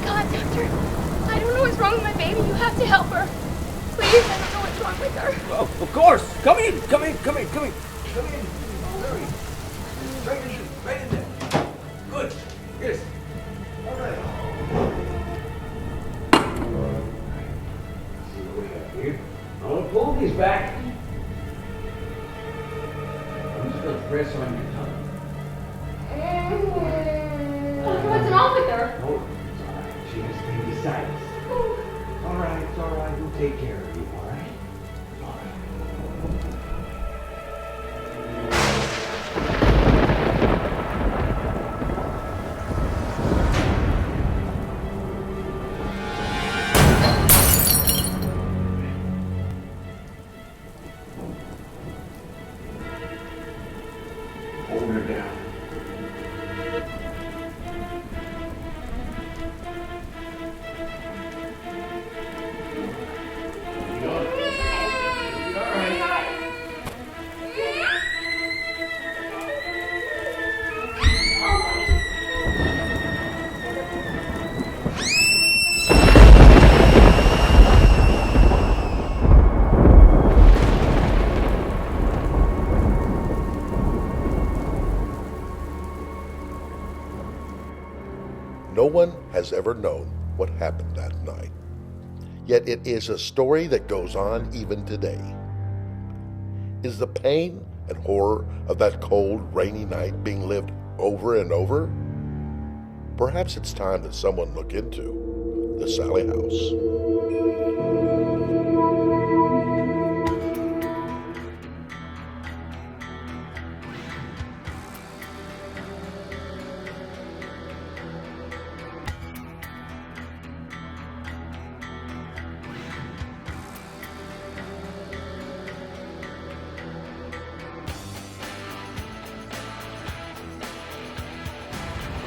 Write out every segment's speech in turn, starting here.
God, Doctor. I don't know what's wrong with my baby. You have to help her. Please, I don't know what's wrong with her. Oh, of course. Come in. Hurry. Right in there. Good. Yes. All right. See what we have here. I'm going to pull these back. I'm just going to press on your tongue. What's wrong with her? Oh, it's all right. She has appendicitis. It's all right. We'll take care of you, all right? It's all right. Hold her down. No one has ever known what happened that night. Yet it is a story that goes on even today. Is the pain and horror of that cold, rainy night being lived over and over? Perhaps it's time that someone look into the Sallie house.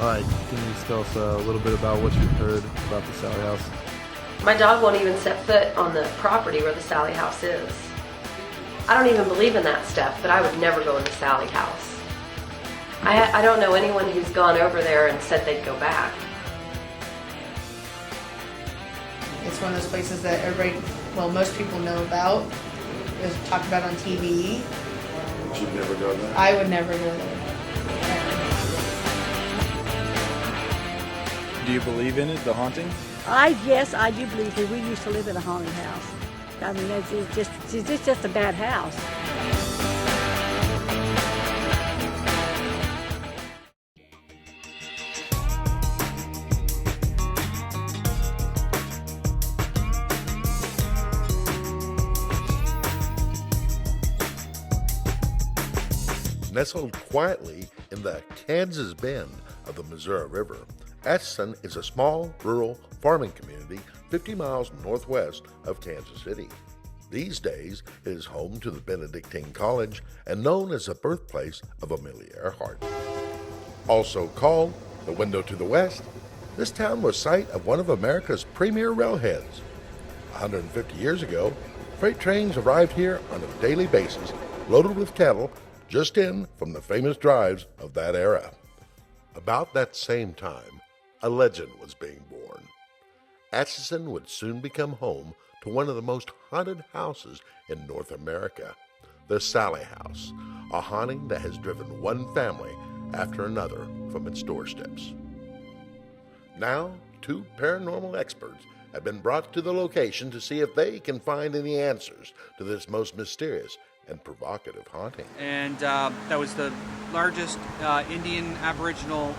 All right, can you just tell us a little bit about what you've heard about the Sallie house? My dog won't even set foot on the property where the Sallie house is. I don't even believe in that stuff, but I would never go in the Sallie house. I don't know anyone who's gone over there and said they'd go back. It's one of those places that most people know about. It was talked about on TV. But you've never done that? I would never go there. Do you believe in it, the haunting? Yes, I do believe it. We used to live in a haunted house. I mean, it's just a bad house. Nestled quietly in the Kansas bend of the Missouri River, Atchison is a small, rural farming community 50 miles northwest of Kansas City. These days, it is home to the Benedictine College and known as the birthplace of Amelia Earhart. Also called the Window to the West, this town was site of one of America's premier railheads. 150 years ago, freight trains arrived here on a daily basis, loaded with cattle just in from the famous drives of that era. About that same time, a legend was being born. Atchison would soon become home to one of the most haunted houses in North America, the Sallie house, a haunting that has driven one family after another from its doorsteps. Now, two paranormal experts have been brought to the location to see if they can find any answers to this most mysterious and provocative haunting. And that was the largest Indian Aboriginal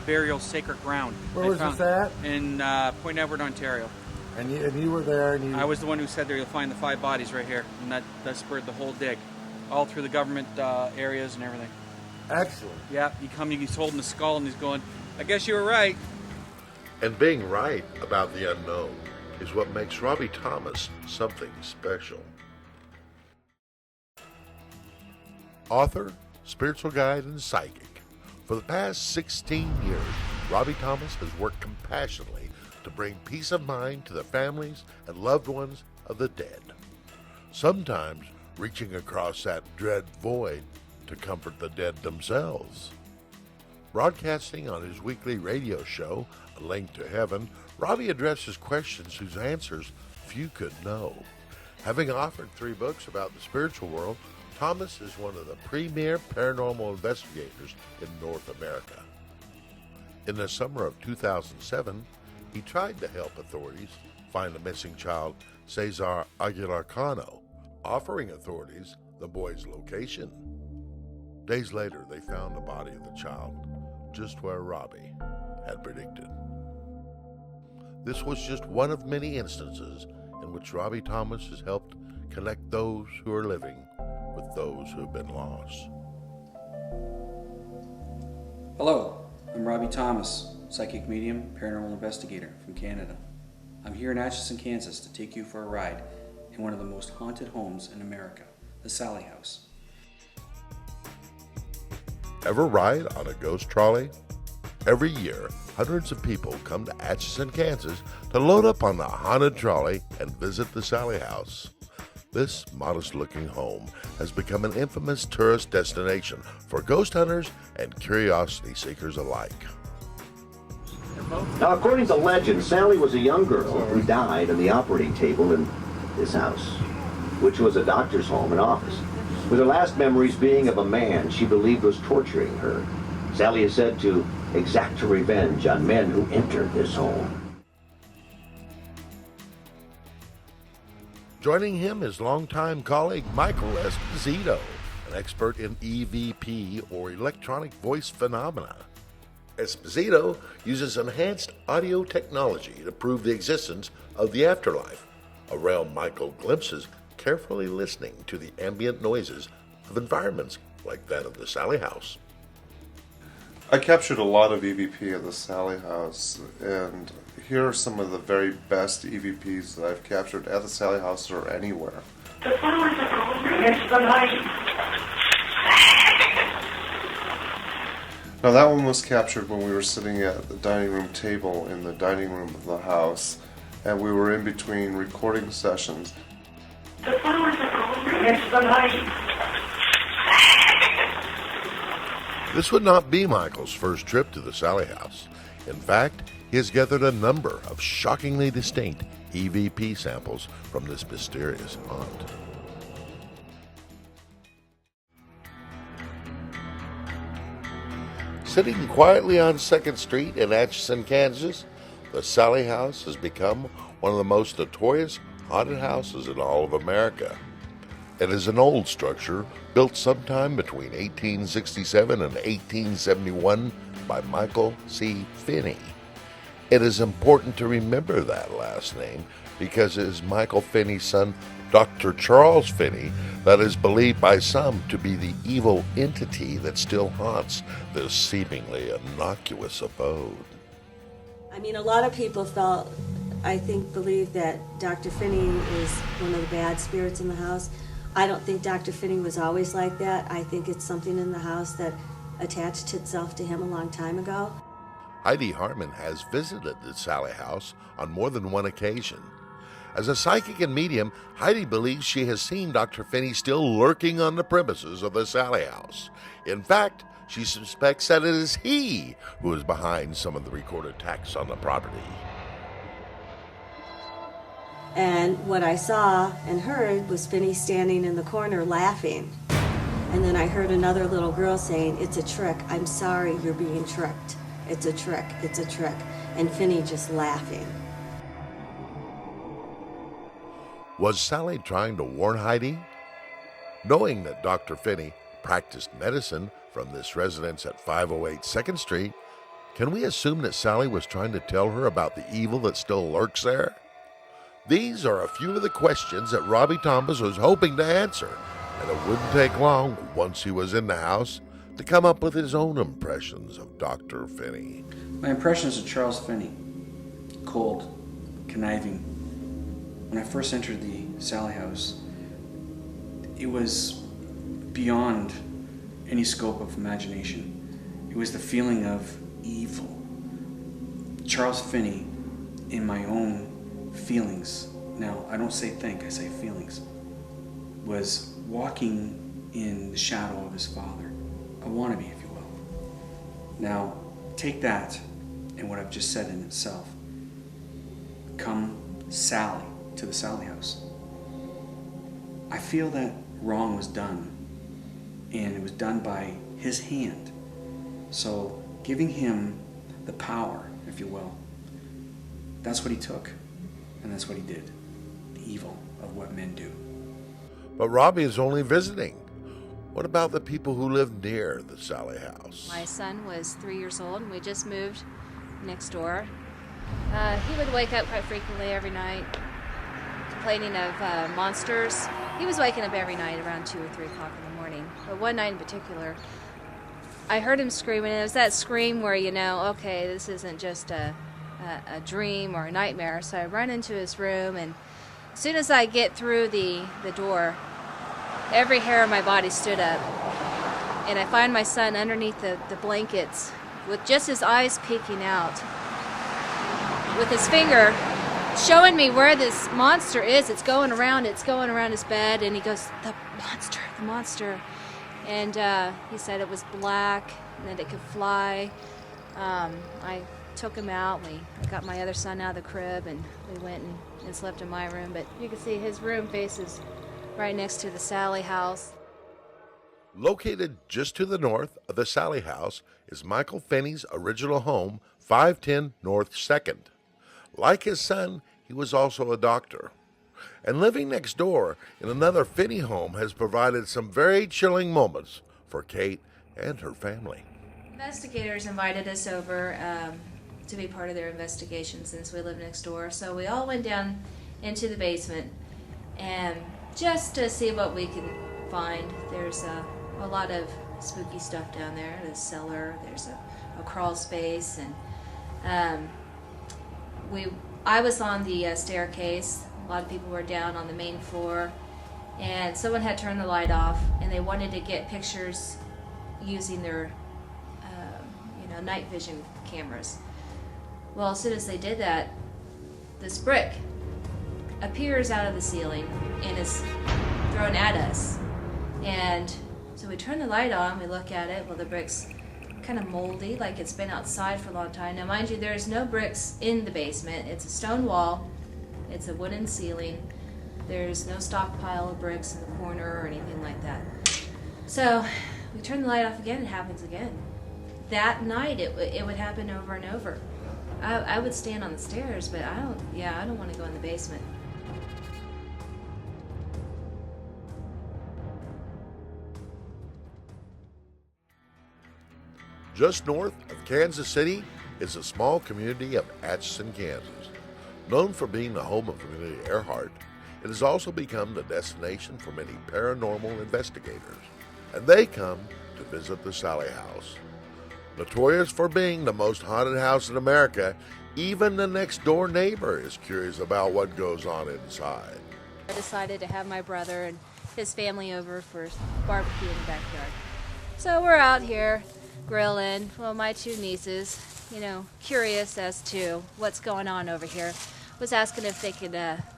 burial sacred ground. Where was this at? In Point Edward, Ontario. And you were there, and I was the one who said there you'll find the 5 bodies right here, and that spurred the whole dig, all through the government areas and everything. Excellent. Yeah, he's holding the skull and he's going, I guess you were right. And being right about the unknown is what makes Robbie Thomas something special. Author, spiritual guide, and psychic. For the past 16 years, Robbie Thomas has worked compassionately to bring peace of mind to the families and loved ones of the dead, sometimes reaching across that dread void to comfort the dead themselves. Broadcasting on his weekly radio show, A Link to Heaven, Robbie addresses questions whose answers few could know. Having authored 3 books about the spiritual world, Thomas is one of the premier paranormal investigators in North America. In the summer of 2007, he tried to help authorities find the missing child, Cesar Aguilar Cano, offering authorities the boy's location. Days later, they found the body of the child just where Robbie had predicted. This was just one of many instances in which Robbie Thomas has helped connect those who are living with those who have been lost. Hello, I'm Robbie Thomas, psychic medium, paranormal investigator from Canada. I'm here in Atchison, Kansas to take you for a ride in one of the most haunted homes in America, the Sallie House. Ever ride on a ghost trolley? Every year, hundreds of people come to Atchison, Kansas to load up on the haunted trolley and visit the Sallie House. This modest-looking home has become an infamous tourist destination for ghost hunters and curiosity seekers alike. Now, according to legend, Sallie was a young girl who died on the operating table in this house, which was a doctor's home and office, with her last memories being of a man she believed was torturing her. Sallie is said to exact her revenge on men who entered this home. Joining him is longtime colleague Michael Esposito, an expert in EVP or electronic voice phenomena. Esposito uses enhanced audio technology to prove the existence of the afterlife, a realm Michael glimpses carefully listening to the ambient noises of environments like that of the Sallie House. I captured a lot of EVP at the Sallie House, and here are some of the very best EVPs that I've captured at the Sallie House or anywhere. The flowers are open. It's the night. Now that one was captured when we were sitting at the dining room table in the dining room of the house, and we were in between recording sessions. The flowers are open. It's the night. This would not be Michael's first trip to the Sallie House. In fact, he has gathered a number of shockingly distinct EVP samples from this mysterious haunt. Sitting quietly on 2nd Street in Atchison, Kansas, the Sallie House has become one of the most notorious haunted houses in all of America. It is an old structure built sometime between 1867 and 1871 by Michael C. Finney. It is important to remember that last name because it is Michael Finney's son, Dr. Charles Finney, that is believed by some to be the evil entity that still haunts this seemingly innocuous abode. I mean, a lot of people believe that Dr. Finney is one of the bad spirits in the house. I don't think Dr. Finney was always like that. I think it's something in the house that attached itself to him a long time ago. Heidi Harmon has visited the Sallie House on more than one occasion. As a psychic and medium, Heidi believes she has seen Dr. Finney still lurking on the premises of the Sallie House. In fact, she suspects that it is he who is behind some of the recorded attacks on the property. And what I saw and heard was Finney standing in the corner laughing. And then I heard another little girl saying, "It's a trick. I'm sorry, you're being tricked. It's a trick. It's a trick." And Finney just laughing. Was Sallie trying to warn Heidi? Knowing that Dr. Finney practiced medicine from this residence at 508 2nd Street, can we assume that Sallie was trying to tell her about the evil that still lurks there? These are a few of the questions that Robbie Thomas was hoping to answer, and it wouldn't take long once he was in the house to come up with his own impressions of Dr. Finney. My impressions of Charles Finney: cold, conniving. When I first entered the Sallie House, it was beyond any scope of imagination. It was the feeling of evil. Charles Finney, in my own feelings, now I don't say think, I say feelings, was walking in the shadow of his father, a wannabe, if you will, Now, take that and what I've just said in itself. Come Sallie to the Sallie house. I feel that wrong was done, and it was done by his hand. So giving him the power, if you will, that's what he took, and that's what he did. The evil of what men do. But Robbie is only visiting. What about the people who live near the Sallie house? My son was 3 years old, and we just moved next door. He would wake up quite frequently every night, complaining of monsters. He was waking up every night around 2 or 3 o'clock in the morning. But one night in particular, I heard him screaming. It was that scream where you know, okay, this isn't just a dream or a nightmare. So I run into his room, and as soon as I get through the door, every hair on my body stood up. And I find my son underneath the blankets with just his eyes peeking out, with his finger showing me where this monster is. It's going around his bed, and he goes, the monster. And he said it was black and that it could fly. I took him out. I got my other son out of the crib, and we went and slept in my room. But you can see his room faces right next to the Sallie house. Located just to the north of the Sallie house is Michael Finney's original home, 510 North 2nd. Like his son, he was also a doctor. And living next door in another Finney home has provided some very chilling moments for Kate and her family. Investigators invited us over to be part of their investigation since we live next door. So we all went down into the basement and just to see what we could find. There's a lot of spooky stuff down there. There's a cellar, there's a crawl space, and I was on the staircase. A lot of people were down on the main floor, and someone had turned the light off, and they wanted to get pictures using their night vision cameras. Well, as soon as they did that, this brick appears out of the ceiling and is thrown at us. And so we turn the light on, we look at it. Well, the brick's kind of moldy, like it's been outside for a long time. Now, mind you, there's no bricks in the basement. It's a stone wall, it's a wooden ceiling. There's no stockpile of bricks in the corner or anything like that. So we turn the light off again, it happens again. That night, it would happen over and over. I would stand on the stairs, but I don't want to go in the basement. Just north of Kansas City is a small community of Atchison, Kansas. Known for being the home of Amelia Earhart, it has also become the destination for many paranormal investigators, and they come to visit the Sallie house. Notorious for being the most haunted house in America, even the next door neighbor is curious about what goes on inside. I decided to have my brother and his family over for barbecue in the backyard. So we're out here grilling. Well, my two nieces, curious as to what's going on over here, was asking if they could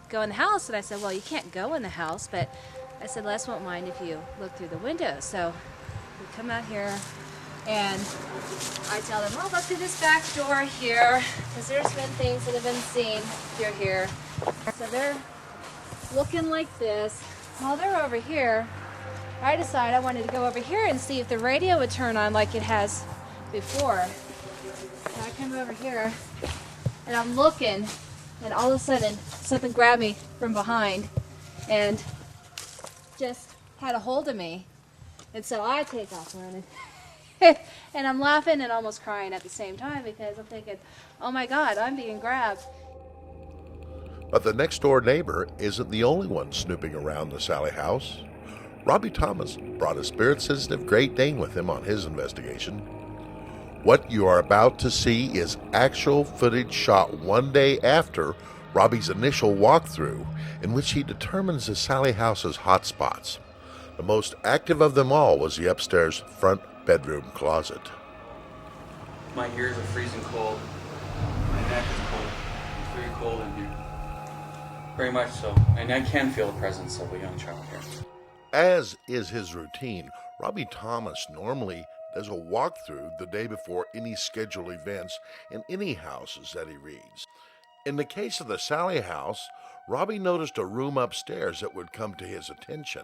go in the house. And I said, well, you can't go in the house, but I said, Les won't mind if you look through the window. So we come out here, and I tell them, well, look through this back door here, because there's been things that have been seen through here. So they're looking like this. While they're over here, I decided I wanted to go over here and see if the radio would turn on like it has before. So I come over here, and I'm looking, and all of a sudden, something grabbed me from behind and just had a hold of me. And so I take off running. And I'm laughing and almost crying at the same time because I'm thinking, oh my God, I'm being grabbed. But the next door neighbor isn't the only one snooping around the Sallie house. Robbie Thomas brought a spirit-sensitive Great Dane with him on his investigation. What you are about to see is actual footage shot one day after Robbie's initial walkthrough, in which he determines the Sallie house's hot spots. The most active of them all was the upstairs front bedroom closet. My ears are freezing cold. My neck is cold. It's very cold in here. Very much so. And I can feel the presence of a young child here. As is his routine, Robbie Thomas normally does a walkthrough the day before any scheduled events in any houses that he reads. In the case of the Sallie house, Robbie noticed a room upstairs that would come to his attention.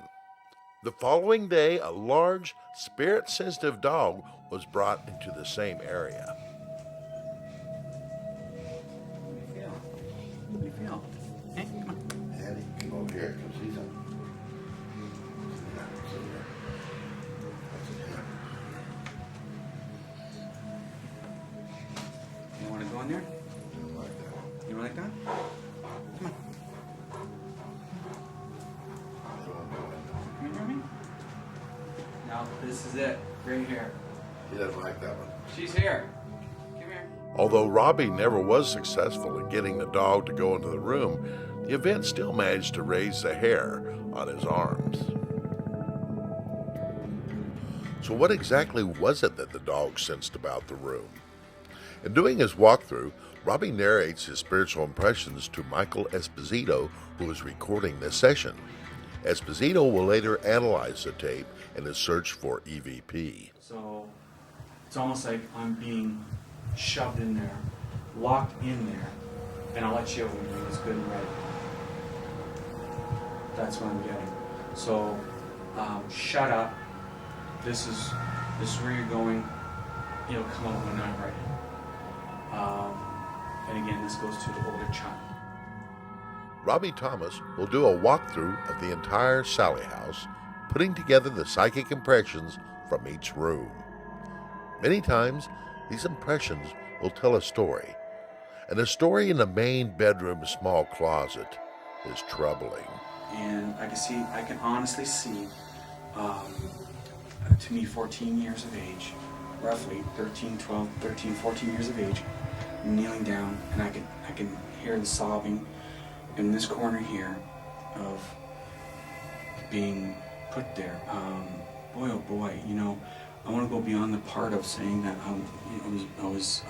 The following day, a large, spirit-sensitive dog was brought into the same area. What do you feel? Hey, come on. Daddy, come over here. Come see something. You want to go in there? You don't like that? Come on. Come here, me. Now, this is it. Right here. He doesn't like that one. She's here. Come here. Although Robbie never was successful in getting the dog to go into the room, the event still managed to raise the hair on his arms. So what exactly was it that the dog sensed about the room? In doing his walkthrough, Robbie narrates his spiritual impressions to Michael Esposito, who is recording this session. Esposito will later analyze the tape in his search for EVP. So it's almost like I'm being shoved in there, locked in there, and I'll let you over when it's good and ready. That's what I'm getting. So shut up. This is where you're going. You'll come out when I'm ready. And again, this goes to the older child. Robbie Thomas will do a walkthrough of the entire Sallie house, putting together the psychic impressions from each room. Many times, these impressions will tell a story, and a story in the main bedroom small closet is troubling. And I can honestly see, to me, 14 years of age, roughly 13, 14 years of age, kneeling down, and I can hear the sobbing in this corner here of being put there. Boy, oh boy, you know, I want to go beyond the part of saying that I was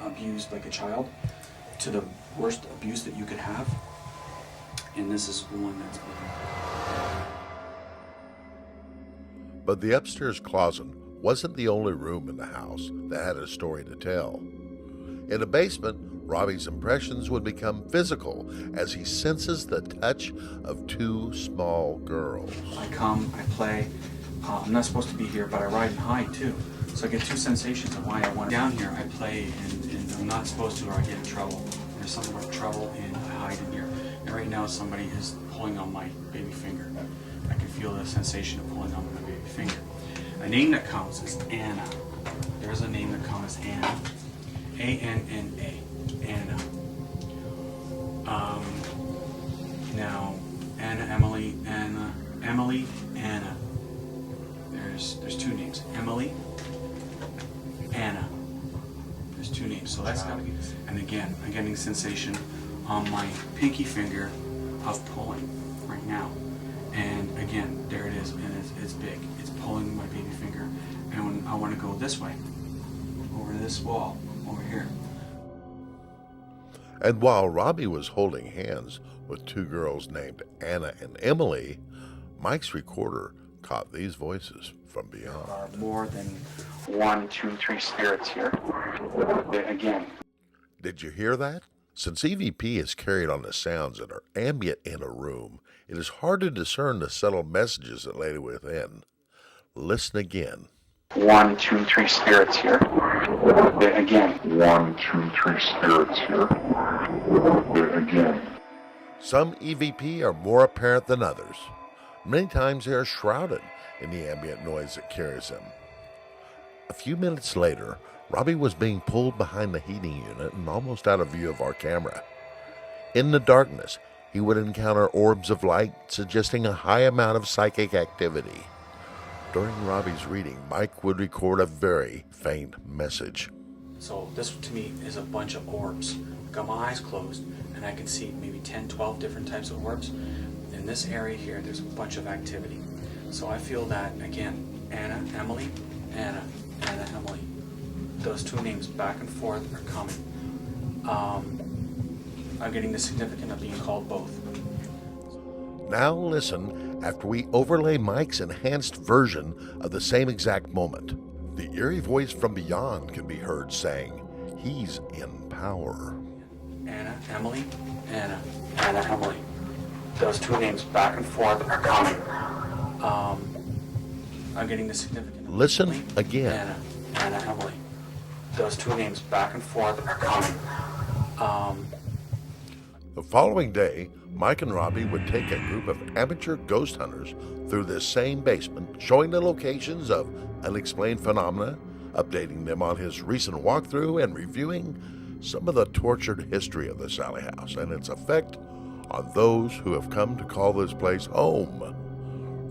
abused like a child to the worst abuse that you could have, and this is one that's good. But the upstairs closet wasn't the only room in the house that had a story to tell. In the basement, Robbie's impressions would become physical as he senses the touch of two small girls. I come, I play. I'm not supposed to be here, but I ride and hide too. So I get two sensations of why I want down here. I play and I'm not supposed to, or I get in trouble. There's something about trouble and I hide in here. And right now somebody is pulling on my baby finger. I can feel the sensation of pulling on my baby finger. A name that comes is Anna. There's a name that comes Anna. A-N-N-A. Anna. Now, Anna, Emily, Anna, Emily, Anna. There's two names. Emily, Anna. There's two names, so that's gotta be. And again, I'm getting sensation on my pinky finger of pulling right now. And again, there it is, and it's big. It's pulling my baby finger, and when I want to go this way, over this wall, over here. And while Robbie was holding hands with two girls named Anna and Emily, Mike's recorder caught these voices from beyond. There are more than 1, 2, 3 spirits here. Again. Did you hear that? Since EVP is carried on the sounds that are ambient in a room, it is hard to discern the subtle messages that lay within. Listen again. 1, 2, 3 spirits here. Again. 1, 2, 3 spirits here. Again. Some EVP are more apparent than others. Many times they are shrouded in the ambient noise that carries them. A few minutes later, Robbie was being pulled behind the heating unit and almost out of view of our camera. In the darkness, he would encounter orbs of light suggesting a high amount of psychic activity. During Robbie's reading, Mike would record a very faint message. So this to me is a bunch of orbs. I got my eyes closed and I can see maybe 10, 12 different types of orbs. In this area here, there's a bunch of activity. So I feel that, again, Anna, Emily, Anna, Anna, Emily. Those two names back and forth are coming. I'm getting the significance of being called both. Now listen after we overlay Mike's enhanced version of the same exact moment. The eerie voice from beyond can be heard saying, he's in power. Anna, Emily, Anna, Emily. Those two names back and forth are coming. I'm getting the significant. Listen again. Anna, Emily. Those two names back and forth are coming. The following day, Mike and Robbie would take a group of amateur ghost hunters through this same basement, showing the locations of unexplained phenomena, updating them on his recent walkthrough, and reviewing some of the tortured history of the Sallie house and its effect on those who have come to call this place home.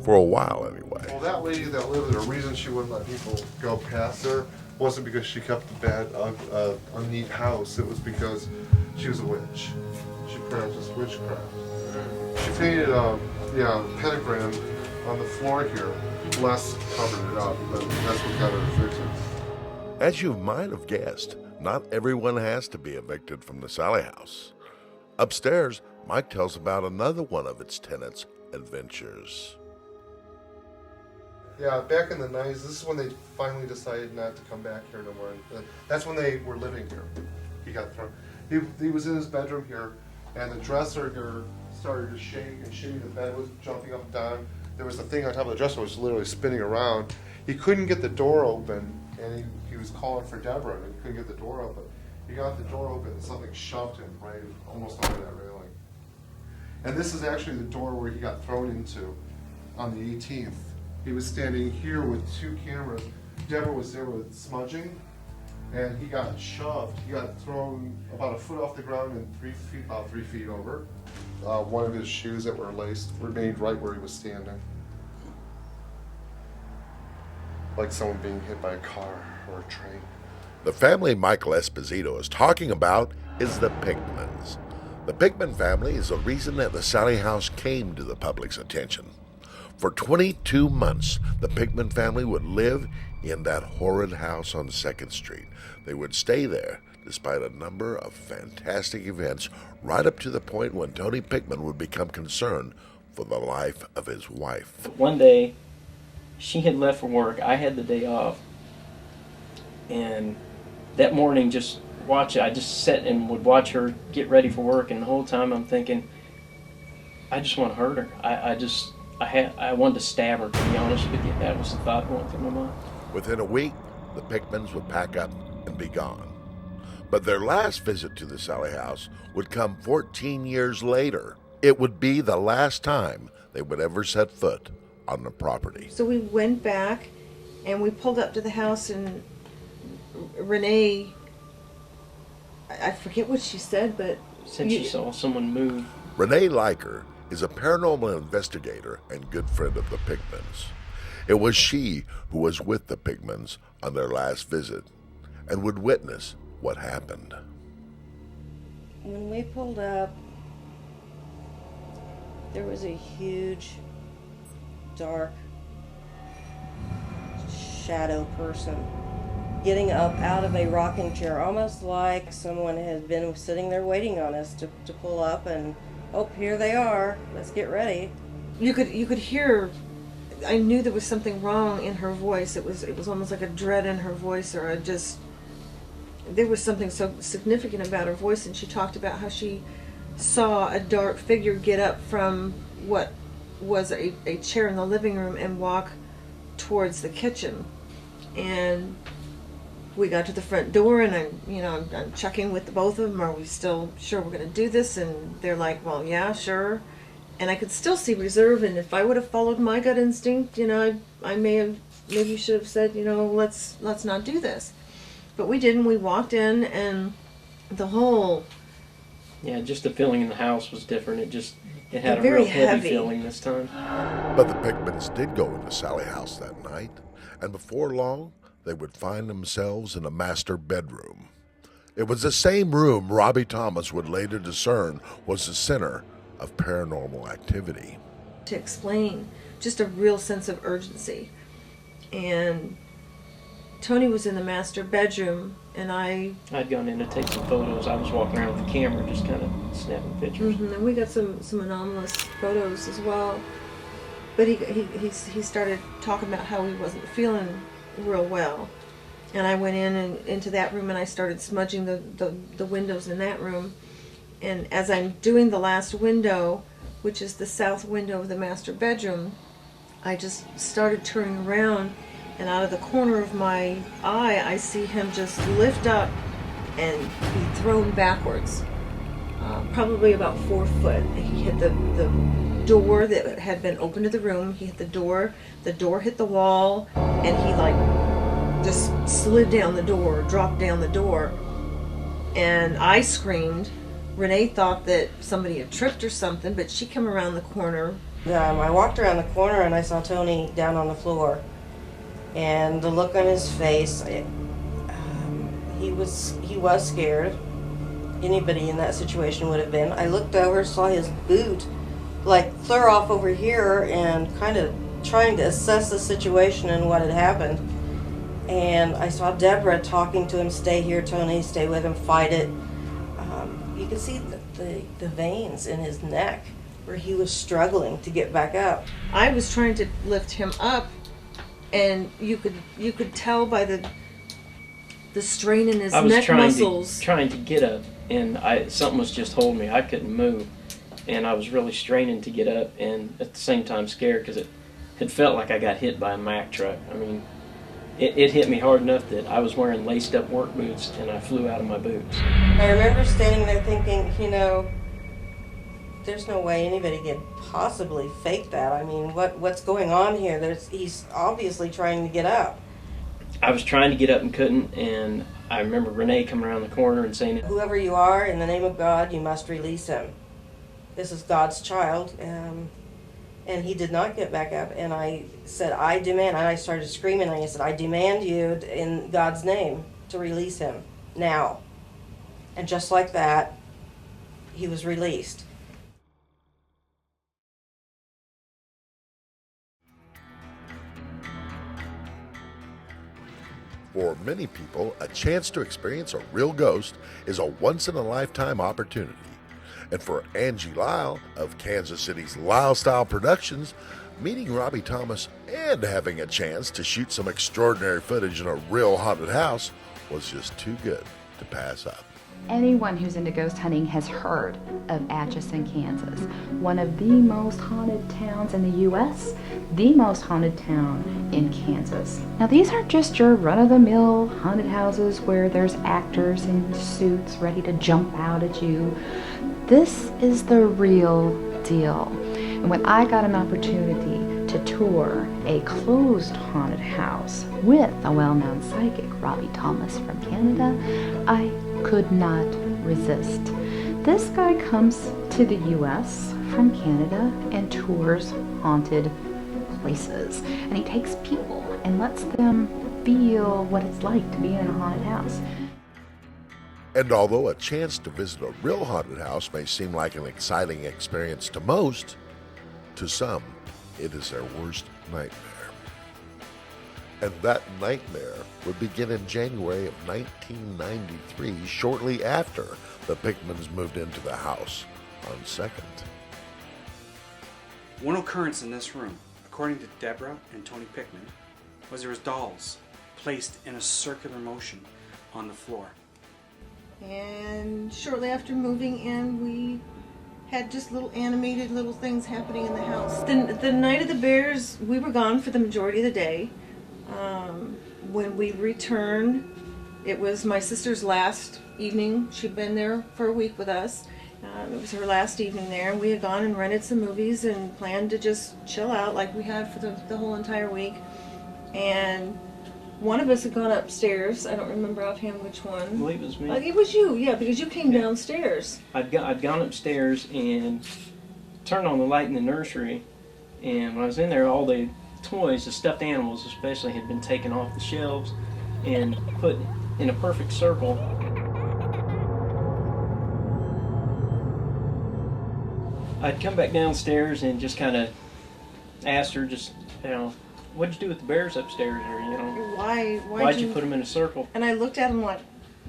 For a while, anyway. Well, that lady that lived there, the reason she wouldn't let people go past her wasn't because she kept a bad, unneat house. It was because she was a witch. She practiced witchcraft. She painted a pentagram on the floor here. Les covered it up, but that's what got her evicted. As you might have guessed, not everyone has to be evicted from the Sallie house. Upstairs, Mike tells about another one of its tenants' adventures. Yeah, back in the 90s, this is when they finally decided not to come back here no more. That's when they were living here. He got thrown. He was in his bedroom here, and the dresser here started to shake and shake. The bed was jumping up and down. There was a thing on top of the dresser that was literally spinning around. He couldn't get the door open, and he was calling for Deborah, and he couldn't get the door open. He got the door open, and something shoved him right almost over that railing. And this is actually the door where he got thrown into on the 18th. He was standing here with two cameras. Deborah was there with smudging, and he got shoved. He got thrown about a foot off the ground and about 3 feet over. One of his shoes that were laced remained right where he was standing. Like someone being hit by a car or a train. The family Michael Esposito is talking about is the Pigmans. The Pigman family is the reason that the Sallie house came to the public's attention. For 22 months, the Pigman family would live in that horrid house on 2nd Street. They would stay there despite a number of fantastic events, right up to the point when Tony Pigman would become concerned for the life of his wife. One day, she had left for work. I had the day off. And that morning, I just sat and would watch her get ready for work, and the whole time I'm thinking, I just want to hurt her. I wanted to stab her, to be honest with you. That was the thought going through my mind. Within a week, the Pigmans would pack up and be gone. But their last visit to the Sallie house would come 14 years later. It would be the last time they would ever set foot on the property. So we went back and we pulled up to the house, and Renee, I forget what she said, but... Since she saw someone move. Renee Liker is a paranormal investigator and good friend of the Pigmans. It was she who was with the Pigmans on their last visit and would witness what happened. When we pulled up, there was a huge, dark, shadow person getting up out of a rocking chair, almost like someone had been sitting there waiting on us to pull up, and oh, here they are, let's get ready. You could hear, I knew there was something wrong in her voice. It was almost like a dread in her voice, or there was something so significant about her voice, and she talked about how she saw a dark figure get up from what was a chair in the living room and walk towards the kitchen. And we got to the front door, and I'm checking with both of them. Are we still sure we're going to do this? And they're like, well, yeah, sure. And I could still see reserve. And if I would have followed my gut instinct, I maybe should have said, let's not do this. But we didn't. We walked in, and the whole... Yeah, just the feeling in the house was different. It had a very real heavy heavy feeling this time. But the Pigmans did go into Sallie house that night, and before long, they would find themselves in a master bedroom. It was the same room Robbie Thomas would later discern was the center of paranormal activity. To explain, just a real sense of urgency. And Tony was in the master bedroom, And I'd gone in to take some photos. I was walking around with the camera, just kind of snapping pictures. And we got some anomalous photos as well. But he started talking about how he wasn't feeling real well. And I went into that room and I started smudging the windows in that room. And as I'm doing the last window, which is the south window of the master bedroom, I just started turning around, and out of the corner of my eye, I see him just lift up and be thrown backwards, probably about 4 foot. He hit the door that had been open to the room. He hit the door hit the wall, and he like just slid down the door, dropped down the door, and I screamed. Renee thought that somebody had tripped or something, but she came around the corner. I walked around the corner and I saw Tony down on the floor, and the look on his face, he was scared. Anybody in that situation would have been. I looked over, saw his boot like clear off over here, and kind of trying to assess the situation and what had happened. And I saw Deborah talking to him, "Stay here, Tony, stay with him, fight it." You could see the veins in his neck where he was struggling to get back up. I was trying to lift him up, and you could tell by the strain in his neck muscles. Trying to get up, and something was just holding me. I couldn't move, and I was really straining to get up, and at the same time scared because it had felt like I got hit by a Mack truck. I mean, it hit me hard enough that I was wearing laced up work boots, and I flew out of my boots. I remember standing there thinking, there's no way anybody could possibly fake that. I mean, what's going on here? He's obviously trying to get up. I was trying to get up and couldn't, and I remember Renee coming around the corner and saying, "Whoever you are, in the name of God, you must release him. This is God's child." And he did not get back up, and I said, "I demand," and I started screaming, and I said, "I demand you, in God's name, to release him, now." And just like that, he was released. For many people, a chance to experience a real ghost is a once-in-a-lifetime opportunity. And for Angie Lyle of Kansas City's Lyle Style Productions, meeting Robbie Thomas and having a chance to shoot some extraordinary footage in a real haunted house was just too good to pass up. Anyone who's into ghost hunting has heard of Atchison, Kansas, one of the most haunted towns in the U.S., the most haunted town in Kansas. Now, these aren't just your run-of-the-mill haunted houses where there's actors in suits ready to jump out at you. This is the real deal. And when I got an opportunity to tour a closed haunted house with a well-known psychic, Robbie Thomas from Canada, I could not resist. This guy comes to the U.S. from Canada and tours haunted places. And he takes people and lets them feel what it's like to be in a haunted house. And although a chance to visit a real haunted house may seem like an exciting experience to most, to some, it is their worst nightmare. And that nightmare would begin in January of 1993, shortly after the Pigmans moved into the house on 2nd. One occurrence in this room, according to Deborah and Tony Pigman, was there was dolls placed in a circular motion on the floor. And shortly after moving in, we had just little animated little things happening in the house. The night of the bears, we were gone for the majority of the day. When we returned, it was my sister's last evening. She'd been there for a week with us. It was her last evening there. We had gone and rented some movies and planned to just chill out like we had for the whole entire week. And one of us had gone upstairs. I don't remember offhand which one. I believe it was me. It was you, yeah, because you came downstairs. I'd gone upstairs and turned on the light in the nursery, and when I was in there, all the toys, the stuffed animals especially, had been taken off the shelves and put in a perfect circle. I'd come back downstairs and just kind of asked her, what'd you do with the bears upstairs? Or, Why'd why'd you put them in a circle? And I looked at him like,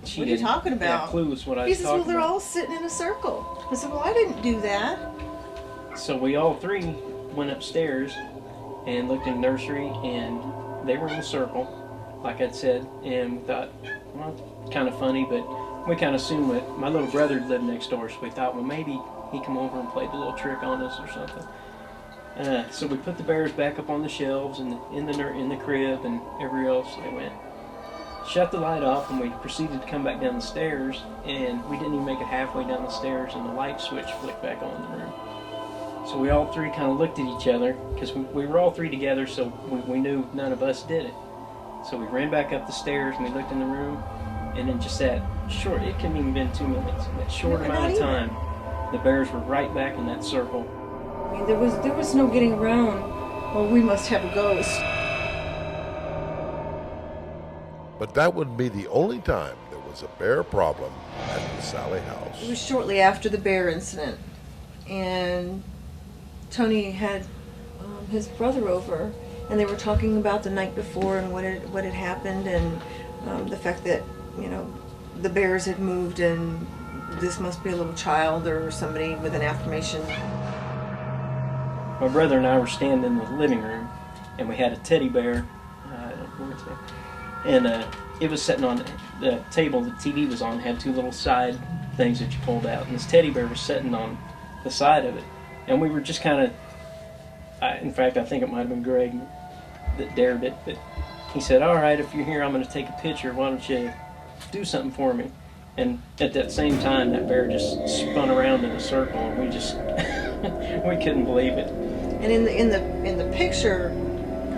She What are you didn't talking about? have clues what I He was says, talking well, they're about. all sitting in a circle. I said, well, I didn't do that. So we all three went upstairs and looked in the nursery, and they were in a circle, like I'd said, and we thought, well, kind of funny, but we kind of assumed that my little brother lived next door, so we thought, well, maybe he come over and played a little trick on us or something. So we put the bears back up on the shelves and in the crib and everywhere else they went. Shut the light off, and we proceeded to come back down the stairs, and we didn't even make it halfway down the stairs, and the light switch flicked back on in the room. So we all three kind of looked at each other, because we were all three together, so we knew none of us did it. So we ran back up the stairs, and we looked in the room, and in just that short, it couldn't even been 2 minutes, in that short amount of time, the bears were right back in that circle. I mean, there was no getting around, well, we must have a ghost. But that wouldn't be the only time there was a bear problem at the Sallie house. It was shortly after the bear incident, and Tony had his brother over, and they were talking about the night before and what had happened, and the fact that, you know, the bears had moved, and this must be a little child or somebody with an affirmation. My brother and I were standing in the living room, and we had a teddy bear, and it was sitting on the table the TV was on, had two little side things that you pulled out, and this teddy bear was sitting on the side of it, and we were just kind of, in fact I think it might have been Greg that dared it, but he said, all right, if you're here I'm going to take a picture, why don't you do something for me? And at that same time that bear just spun around in a circle, and we just we couldn't believe it. And in the picture,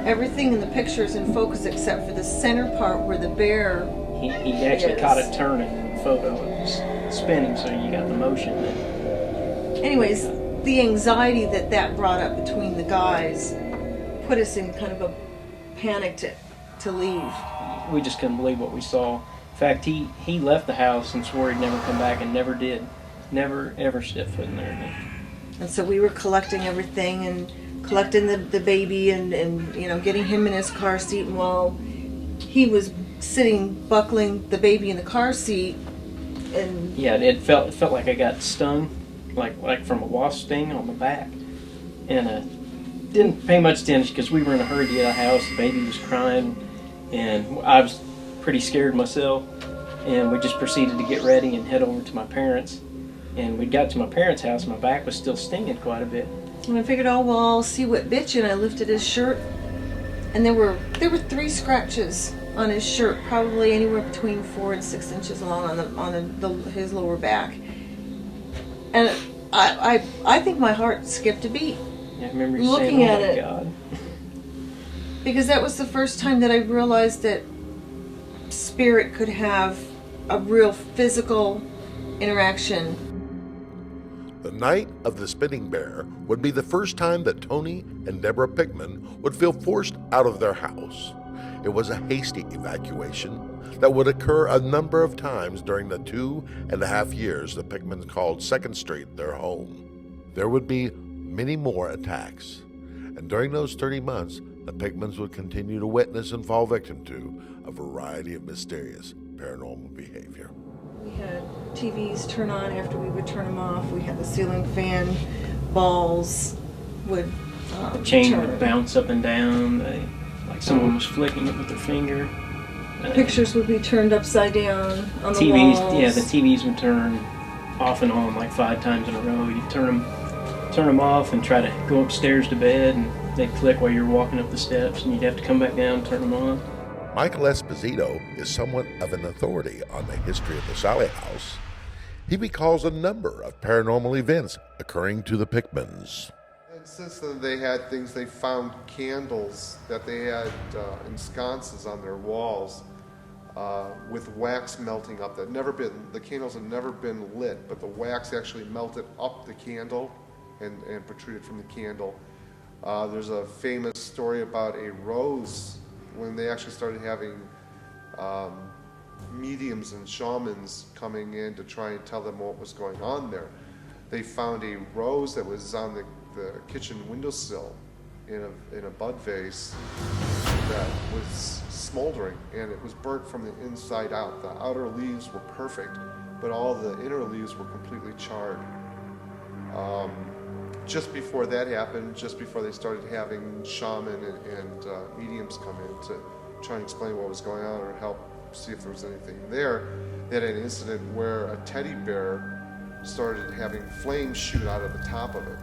everything in the picture is in focus except for the center part where the bear He actually caught it turning in the photo. It was spinning, so you got the motion. Anyways, the anxiety that brought up between the guys put us in kind of a panic to leave. We just couldn't believe what we saw. In fact, he left the house and swore he'd never come back, and never did. Never, ever stepped foot in there again. And so we were collecting everything and collecting the baby and you know, getting him in his car seat, and while he was sitting buckling the baby in the car seat, and yeah, it felt like I got stung, like from a wasp sting on the back, and didn't pay much attention because we were in a hurry to get out of the house. The baby was crying, and I was pretty scared myself, and we just proceeded to get ready and head over to my parents. And we got to my parents' house, and my back was still stinging quite a bit. And I figured, oh well, I'll see what bit you. And I lifted his shirt, and there were 3 scratches on his shirt, probably anywhere between 4 and 6 inches long on his lower back. And I think my heart skipped a beat. Yeah, I remember you looking saying, at "Oh my it, God," because that was the first time that I realized that spirit could have a real physical interaction. The night of the spinning bear would be the first time that Tony and Deborah Pigman would feel forced out of their house. It was a hasty evacuation that would occur a number of times during the 2.5 years the Pigmans called 2nd Street their home. There would be many more attacks, and during those 30 months, the Pigmans would continue to witness and fall victim to a variety of mysterious paranormal behavior. We had TVs turn on after we would turn them off. We had the ceiling fan, balls would the chain turn. would bounce up and down, like someone was flicking it with their finger. Pictures would be turned upside down on the TVs, walls. yeah, the TVs would turn off and on like 5 times in a row. You'd turn them off and try to go upstairs to bed, and they'd click while you were walking up the steps, and you'd have to come back down and turn them on. Michael Esposito is somewhat of an authority on the history of the Sallie house. He recalls a number of paranormal events occurring to the Pigmans. And since then they had things, they found candles that they had in sconces on their walls with wax melting up. The candles had never been lit, but the wax actually melted up the candle and protruded from the candle. There's a famous story about a rose when they actually started having mediums and shamans coming in to try and tell them what was going on there. They found a rose that was on the kitchen windowsill in a bud vase that was smoldering, and it was burnt from the inside out. The outer leaves were perfect, but all the inner leaves were completely charred. Just before that happened, just before they started having shaman and mediums come in to try and explain what was going on or help see if there was anything there, they had an incident where a teddy bear started having flames shoot out of the top of it.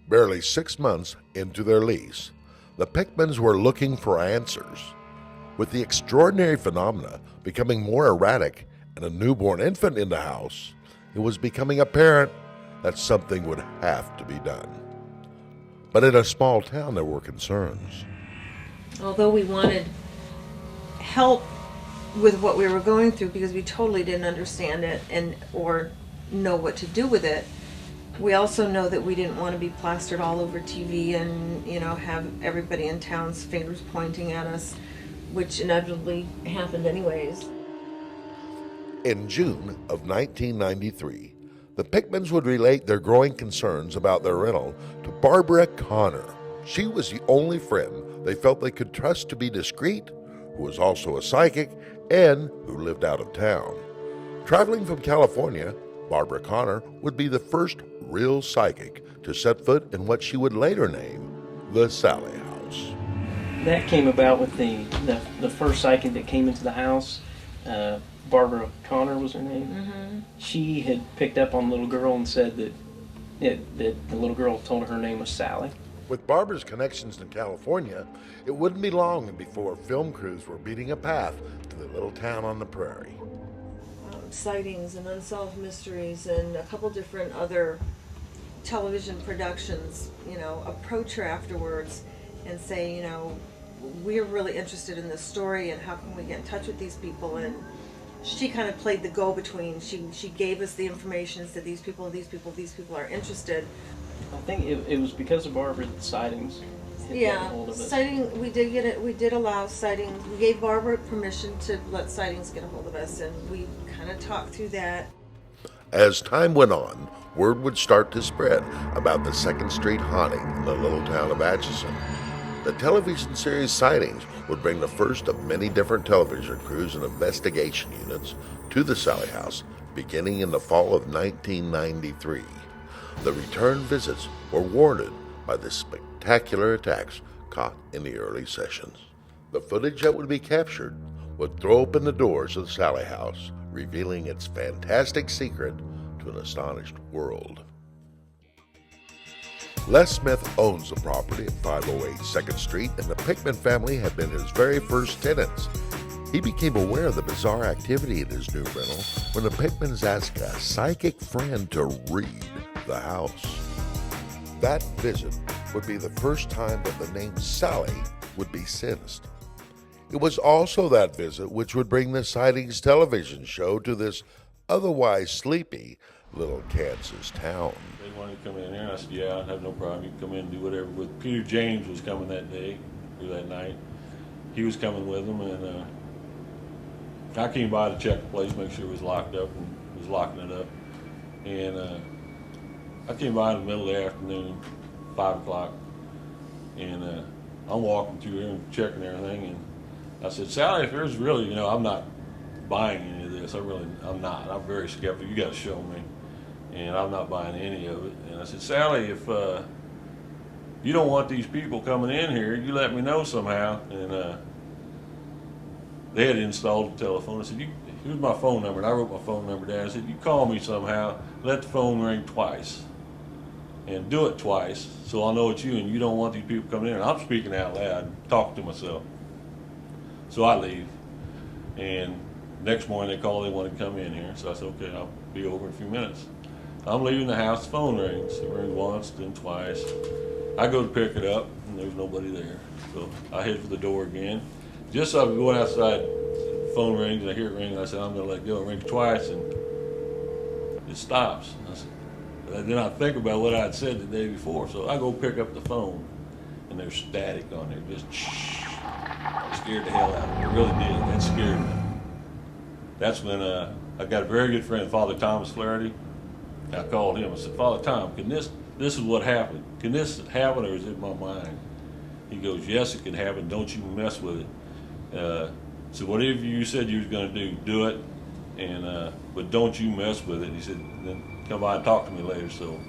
Barely 6 months into their lease, the Pigmans were looking for answers. With the extraordinary phenomena becoming more erratic and a newborn infant in the house, it was becoming apparent that something would have to be done. But in a small town, there were concerns. Although we wanted help with what we were going through because we totally didn't understand it or know what to do with it, we also know that we didn't want to be plastered all over TV and, have everybody in town's fingers pointing at us, which inevitably happened anyways. In June of 1993, the Pigmans would relate their growing concerns about their rental to Barbara Connor. She was the only friend they felt they could trust to be discreet, who was also a psychic, and who lived out of town. Traveling from California, Barbara Connor would be the first real psychic to set foot in what she would later name the Sallie House. That came about with the first psychic that came into the house. Barbara Connor was her name. Mm-hmm. She had picked up on the little girl and said that the little girl told her name was Sallie. With Barbara's connections in California, it wouldn't be long before film crews were beating a path to the little town on the prairie. Sightings and unsolved mysteries and a couple different other television productions, approach her afterwards and say, we're really interested in this story and how can we get in touch with these people. And she kind of played the go-between. She gave us the information, said these people are interested. I think it was because of Barbara's sightings. Yeah, sighting. We did get it. We did allow sightings. We gave Barbara permission to let sightings get a hold of us, and we kind of talked through that. As time went on, word would start to spread about the 2nd Street haunting in the little town of Atchison. The television series Sightings would bring the first of many different television crews and investigation units to the Sallie House beginning in the fall of 1993. The return visits were warranted by the spectacular attacks caught in the early sessions. The footage that would be captured would throw open the doors of the Sallie House, revealing its fantastic secret to an astonished world. Les Smith owns the property at 508 2nd Street, and the Pigman family had been his very first tenants. He became aware of the bizarre activity in his new rental when the Pigmans asked a psychic friend to read the house. That visit would be the first time that the name Sallie would be sensed. It was also that visit which would bring the Sightings television show to this otherwise sleepy little Kansas town. They wanted to come in here, and I said, yeah, I have no problem. You can come in and do whatever. With Peter James was coming that day, or that night. He was coming with them, and I came by to check the place, make sure it was locked up, and was locking it up. And I came by in the middle of the afternoon, 5 o'clock, and I'm walking through here and checking everything, and I said, Sallie, if there's really, I'm not buying any of this. I'm not. I'm very skeptical. You got to show me. And I'm not buying any of it. And I said, Sallie, if you don't want these people coming in here, you let me know somehow. And they had installed the telephone. I said, here's my phone number. And I wrote my phone number down. I said, you call me somehow, let the phone ring twice. And do it twice so I'll know it's you and you don't want these people coming in. And I'm speaking out loud, talking to myself. So I leave. And next morning they call, they want to come in here. So I said, okay, I'll be over in a few minutes. I'm leaving the house, the phone rings. It rings once, then twice. I go to pick it up, and there's nobody there. So I head for the door again. Just so I'm going outside, the phone rings, and I hear it ring, and I said, I'm going to let go. It rings twice, and it stops. Then I think about what I had said the day before, so I go pick up the phone, and there's static on there, just it scared the hell out of me. It really did. That scared me. That's when I got a very good friend, Father Thomas Flaherty. I called him. I said, Father Tom, this is what happened. Can this happen, or is it my mind? He goes, yes, it can happen. Don't you mess with it. So whatever you said you was going to do it. And but don't you mess with it. He said, then come by and talk to me later. So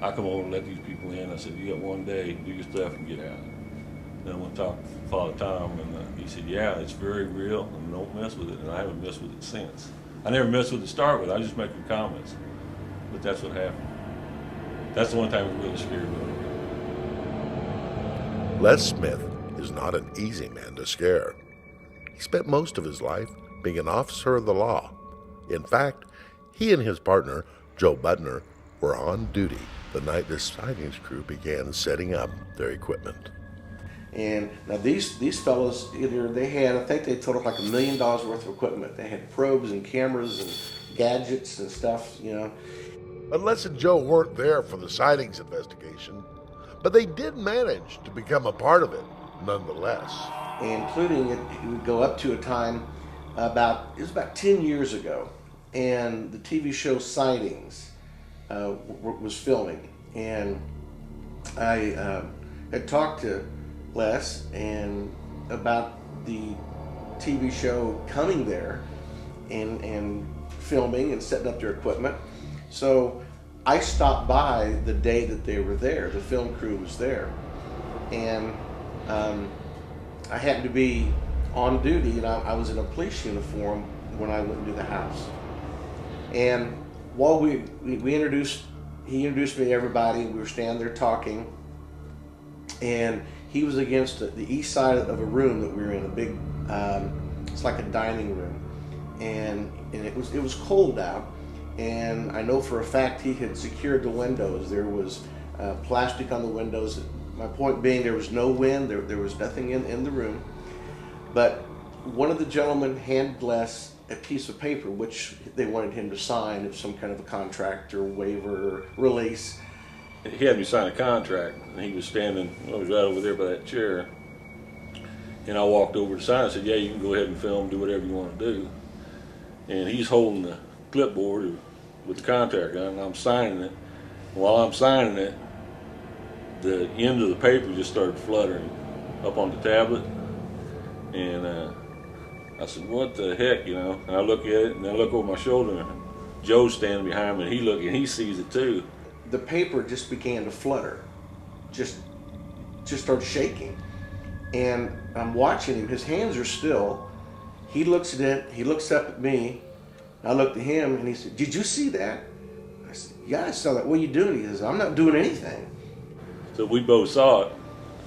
I come over and let these people in. I said, you got one day, do your stuff and get out. Then I went to talk to Father Tom, and he said, yeah, it's very real, and don't mess with it. And I haven't messed with it since. I never messed with it to start with. I just make the comments. But that's what happened. That's the one time it really scared me. Les Smith is not an easy man to scare. He spent most of his life being an officer of the law. In fact, he and his partner, Joe Budner, were on duty the night this sightings crew began setting up their equipment. And now these fellows, they had, I think they totaled like $1 million worth of equipment. They had probes and cameras and gadgets and stuff, you know. But Les and Joe weren't there for the sightings investigation, but they did manage to become a part of it nonetheless. Including it would go up to a time it was about 10 years ago, and the TV show Sightings was filming, and I had talked to Les and about the TV show coming there and filming and setting up their equipment. So I stopped by the day that they were there. The film crew was there, and I happened to be on duty, and I was in a police uniform when I went into the house. And while he introduced me to everybody, we were standing there talking, and he was against the east side of a room that we were in, a big, it's like a dining room, and it was cold out, and I know for a fact he had secured the windows. There was plastic on the windows. My point being, there was no wind, there was nothing in the room, but one of the gentlemen handed Les a piece of paper which they wanted him to sign of some kind of a contract or waiver or release. He had me sign a contract, and he was standing, I was right over there by that chair, and I walked over to sign. I said, yeah, you can go ahead and film, do whatever you want to do. And he's holding the clipboard with the contract on, and I'm signing it. While I'm signing it, the end of the paper just started fluttering up on the tablet, and I said, what the heck, you know? And I look at it, and I look over my shoulder, and Joe's standing behind me, and he sees it too. The paper just began to flutter, just started shaking, and I'm watching him. His hands are still. He looks at it. He looks up at me. I looked at him, and he said, "Did you see that?" I said, "Yeah, I saw that. What are you doing?" He says, "I'm not doing anything." So we both saw it.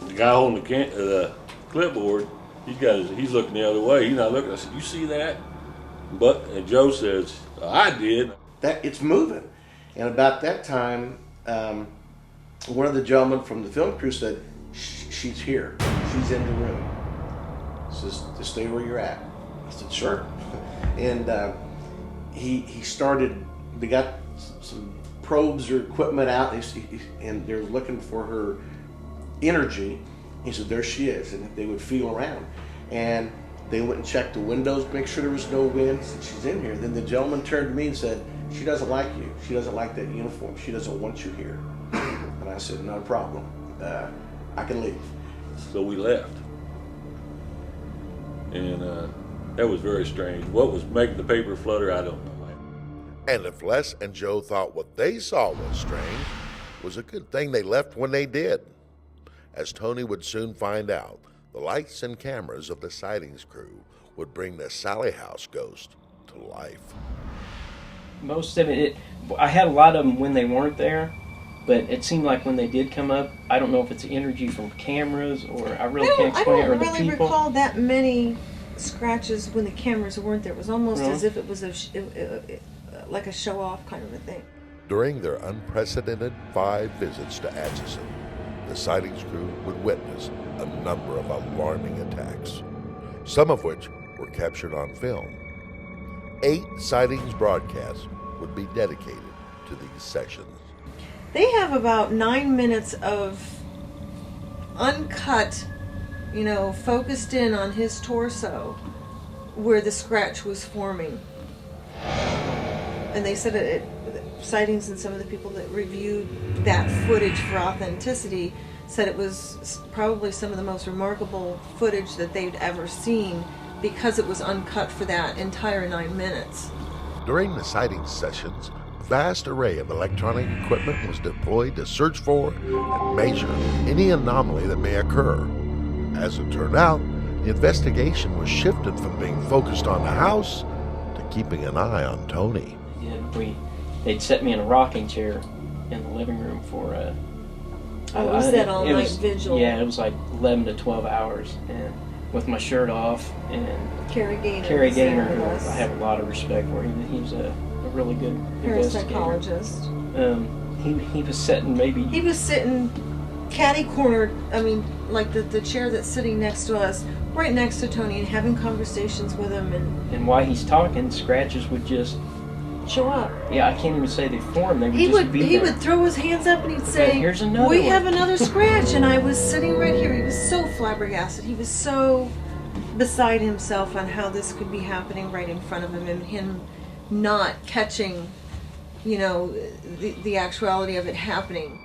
The guy holding the clipboard, he's looking the other way. He's not looking. I said, "You see that?" And Joe says, "I did." That it's moving. And about that time, one of the gentlemen from the film crew said, "She's here. She's in the room. Says, just stay where you're at." I said, "Sure." And he started. They got some probes or equipment out, and they're looking for her energy. He said, "There she is," and they would feel around. And they went and checked the windows, make sure there was no wind. Said, "She's in here." Then the gentleman turned to me and said, "She doesn't like you. She doesn't like that uniform. She doesn't want you here." And I said, "Not a problem. I can leave." So we left. And that was very strange. What was making the paper flutter, I don't know. And if Les and Joe thought what they saw was strange, it was a good thing they left when they did. As Tony would soon find out, the lights and cameras of the sightings crew would bring the Sallie House ghost to life. Most of it, I had a lot of them when they weren't there, but it seemed like when they did come up, I don't know if it's energy from cameras or I really can't explain it, or the people. I don't really recall that many scratches when the cameras weren't there. It was almost as if it was like a show-off kind of a thing. During their unprecedented 5 visits to Atchison, the sightings crew would witness a number of alarming attacks, some of which were captured on film. 8 sightings broadcasts would be dedicated to these sessions. They have about 9 minutes of uncut, focused in on his torso where the scratch was forming. And they said sightings and some of the people that reviewed that footage for authenticity said it was probably some of the most remarkable footage that they'd ever seen because it was uncut for that entire 9 minutes. During the sighting sessions, a vast array of electronic equipment was deployed to search for and measure any anomaly that may occur. As it turned out, the investigation was shifted from being focused on the house to keeping an eye on Tony. They'd set me in a rocking chair in the living room for was that all-night vigil? Yeah, it was like 11 to 12 hours, and with my shirt off. And Kerry Gaynor, who I have a lot of respect for. He's a really good investigator. Parapsychologist. He was sitting He was sitting catty-cornered, I mean, like the chair that's sitting next to us, right next to Tony, and having conversations with him. And while he's talking, scratches would just show up. Yeah, I can't even say they formed. They would He would throw his hands up and he'd say, "Here's another we one." have another scratch." And I was sitting right here. He was so flabbergasted. He was so beside himself on how this could be happening right in front of him, and him not catching, the actuality of it happening.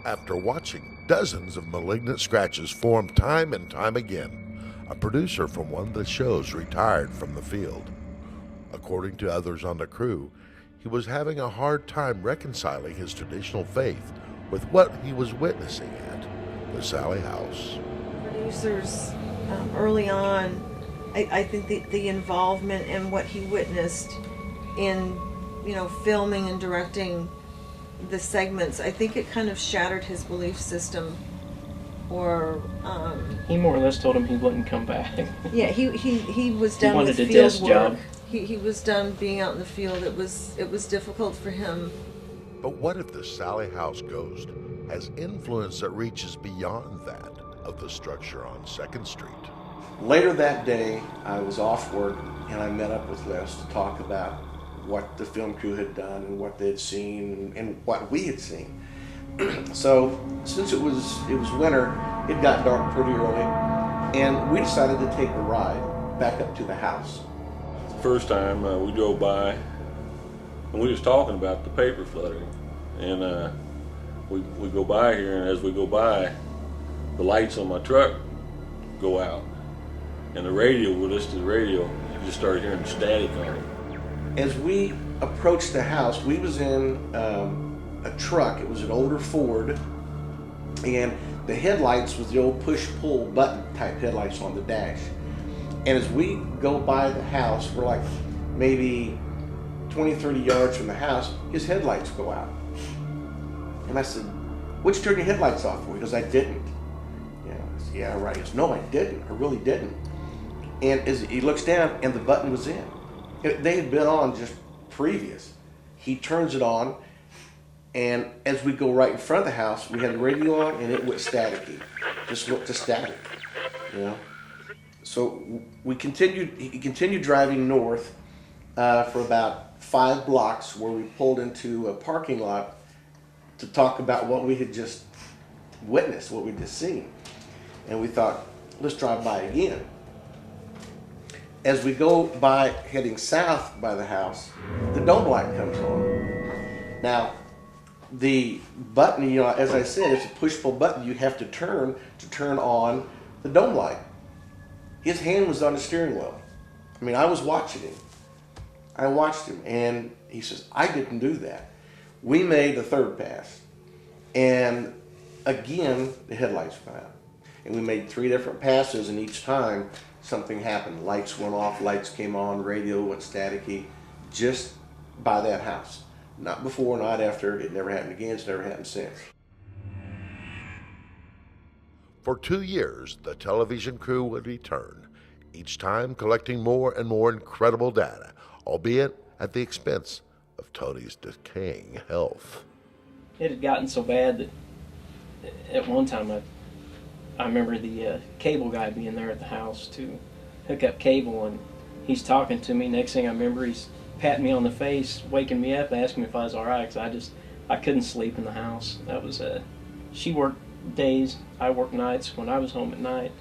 After watching dozens of malignant scratches form time and time again, a producer from one of the shows retired from the field. According to others on the crew, he was having a hard time reconciling his traditional faith with what he was witnessing at the Sallie house. Producers, early on, I think the involvement and what he witnessed in, filming and directing the segments, I think it kind of shattered his belief system. Or he more or less told him he wouldn't come back. Yeah, he was done with field desk work. job. He was done being out in the field. It was difficult for him. But what if the Sallie house ghost has influence that reaches beyond that of the structure on 2nd Street? Later that day, I was off work and I met up with Les to talk about what the film crew had done and what they had seen and what we had seen. So since it was winter, it got dark pretty early, and we decided to take a ride back up to the house. The first time we drove by, and we was talking about the paper fluttering, and we go by here, and as we go by, the lights on my truck go out, and the radio, we listen to the radio, you just started hearing static on it. As we approached the house, we was in a truck. It was an older Ford, and the headlights was the old push-pull button type headlights on the dash. And as we go by the house, we're like maybe 20-30 yards from the house, his headlights go out. And I said, "What'd you turn your headlights off for?" He goes, "I didn't." I said, "Yeah, right." He goes, "No, I didn't. I really didn't." And as he looks down, and the button was in. They had been on just previous. He turns it on, and as we go right in front of the house, we had the radio on, and it went staticky. Just went to static, So he continued driving north for about 5 blocks, where we pulled into a parking lot to talk about what we had just witnessed, what we'd just seen. And we thought, let's drive by again. As we go by, heading south by the house, the dome light comes on. Now, the button, as I said, it's a push-pull button you have to turn on the dome light. His hand was on the steering wheel. I mean, I was watching him. I watched him, and he says, "I didn't do that." We made the 3rd pass, and again, the headlights went out. And we made 3 different passes, and each time, something happened. Lights went off, lights came on, radio went staticky, just by that house. Not before, not after. It never happened again. It's never happened since. For 2 years, the television crew would return, each time collecting more and more incredible data, albeit at the expense of Tony's decaying health. It had gotten so bad that at one time I remember the cable guy being there at the house to hook up cable, and he's talking to me. Next thing I remember, he's patting me on the face, waking me up, asking me if I was all right, because I couldn't sleep in the house. That was she worked days, I worked nights. When I was home at night,